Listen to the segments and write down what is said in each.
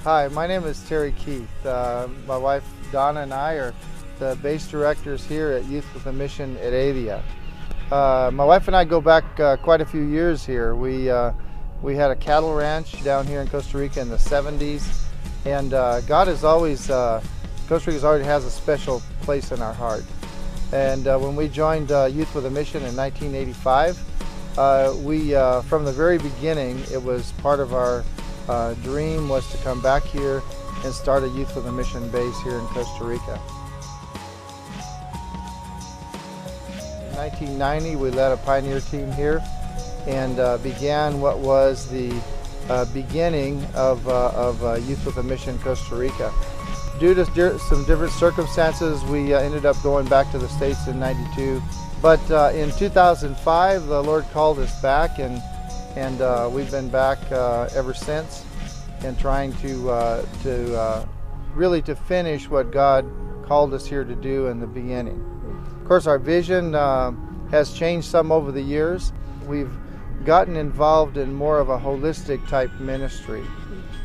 Hi, my name is Terry Keith. My wife Donna and I are the base directors here at Youth with a Mission at Heredia. My wife and I go back quite a few years here. We had a cattle ranch down here in Costa Rica in the 70s, and God has always, Costa Rica already has a special place in our heart. And when we joined Youth with a Mission in 1985, from the very beginning, it was part of our dream was to come back here and start a Youth with a Mission base here in Costa Rica. In 1990, we led a pioneer team here and began what was the beginning of Youth with a Mission Costa Rica. Due to some different circumstances, we ended up going back to the States in '92. But in 2005, the Lord called us back, and we've been back ever since, and trying to really finish what God called us here to do in the beginning. Of course, our vision has changed some over the years. We've gotten involved in more of a holistic type ministry,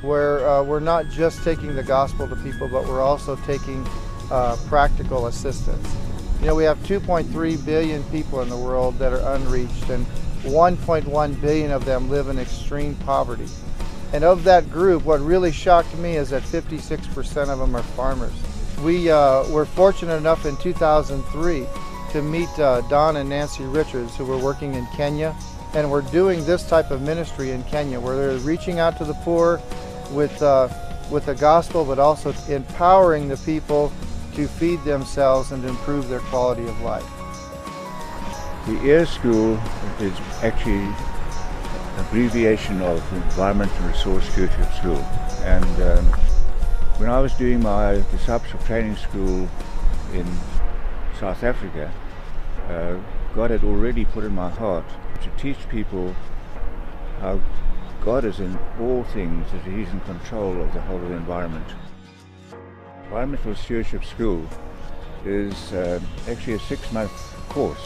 where we're not just taking the gospel to people, but we're also taking practical assistance. You know, we have 2.3 billion people in the world that are unreached, and 1.1 billion of them live in extreme poverty. And of that group, what really shocked me is that 56% of them are farmers. We were fortunate enough in 2003 to meet Don and Nancy Richards, who were working in Kenya, and we're doing this type of ministry in Kenya, where they're reaching out to the poor with the gospel, but also empowering the people to feed themselves and improve their quality of life. The EAR School is actually an abbreviation of Environmental Resource Stewardship School. And when I was doing my discipleship training school in South Africa, God had already put in my heart to teach people how God is in all things, that He's in control of the whole of the environment. Environmental Stewardship School is actually a 6-month course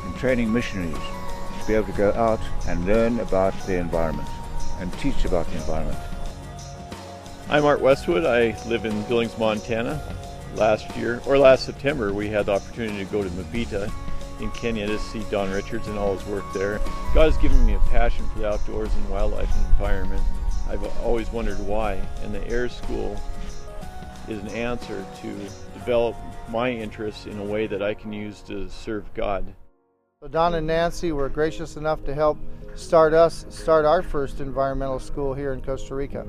in training missionaries to be able to go out and learn about the environment and teach about the environment. I'm Art Westwood. I live in Billings, Montana. Last September, we had the opportunity to go to Mabita in Kenya to see Don Richards and all his work there. God has given me a passion for the outdoors and wildlife and environment. I've always wondered why, and the EAR School is an answer to develop my interests in a way that I can use to serve God. So Don and Nancy were gracious enough to help start our first environmental school here in Costa Rica.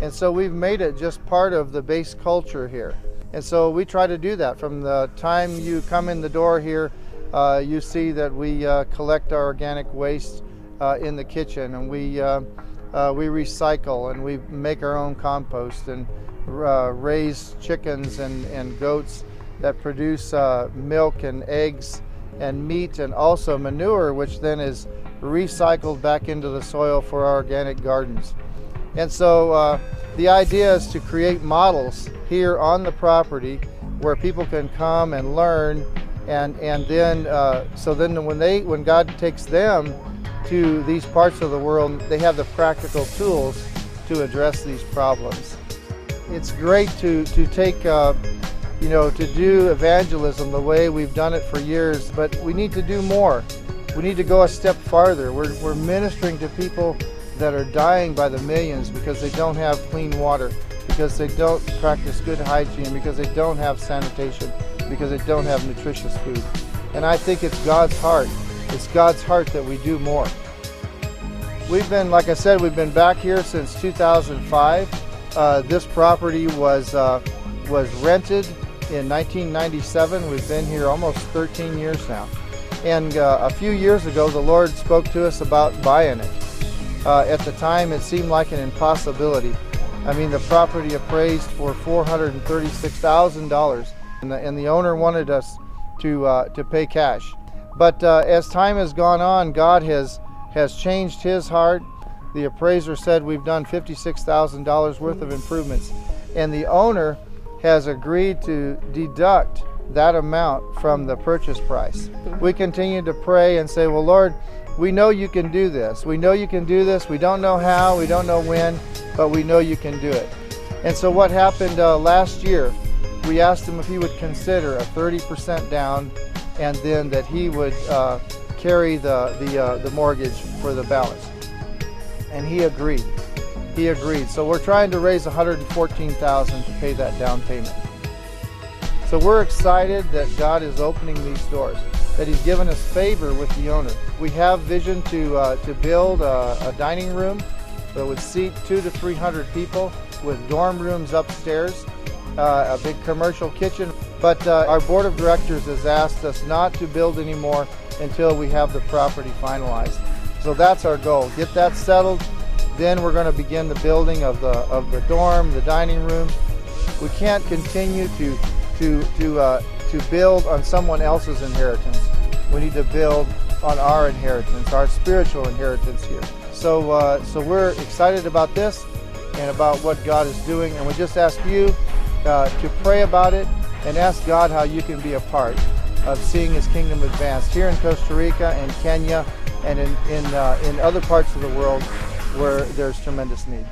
And so we've made it just part of the base culture here. And so we try to do that. From the time you come in the door here, you see that we collect our organic waste in the kitchen, and we recycle, and we make our own compost, and raise chickens and goats that produce milk and eggs and meat, and also manure, which then is recycled back into the soil for our organic gardens. And so the idea is to create models here on the property where people can come and learn, and then so then when God takes them to these parts of the world, they have the practical tools to address these problems. It's great to take to do evangelism the way we've done it for years, but we need to do more. We need to go a step farther. We're ministering to people that are dying by the millions because they don't have clean water, because they don't practice good hygiene, because they don't have sanitation, because they don't have nutritious food. And I think it's God's heart. It's God's heart that we do more. We've been, like I said, we've been back here since 2005. This property was rented in 1997. We've been here almost 13 years now. And a few years ago, the Lord spoke to us about buying it. At the time, it seemed like an impossibility. I mean, the property appraised for $436,000, and the owner wanted us to pay cash. But as time has gone on, God has changed His heart. The appraiser said we've done $56,000 worth of improvements, and the owner has agreed to deduct that amount from the purchase price. We continue to pray and say, well, Lord, we know you can do this. We know you can do this. We don't know how, we don't know when, but we know you can do it. And so what happened last year, we asked him if he would consider a 30% down, and then that he would carry the mortgage for the balance. And he agreed. He agreed. So we're trying to raise $114,000 to pay that down payment. So we're excited that God is opening these doors, that He's given us favor with the owner. We have vision to build a dining room that would seat 200 to 300 people with dorm rooms upstairs, a big commercial kitchen. But our board of directors has asked us not to build anymore until we have the property finalized. So that's our goal. Get that settled. Then we're going to begin the building of the dorm, the dining room. We can't continue to build on someone else's inheritance. We need to build on our inheritance, our spiritual inheritance here. So we're excited about this and about what God is doing, and we just ask you to pray about it and ask God how you can be a part of seeing His kingdom advanced here in Costa Rica and Kenya and in other parts of the world where there's tremendous need.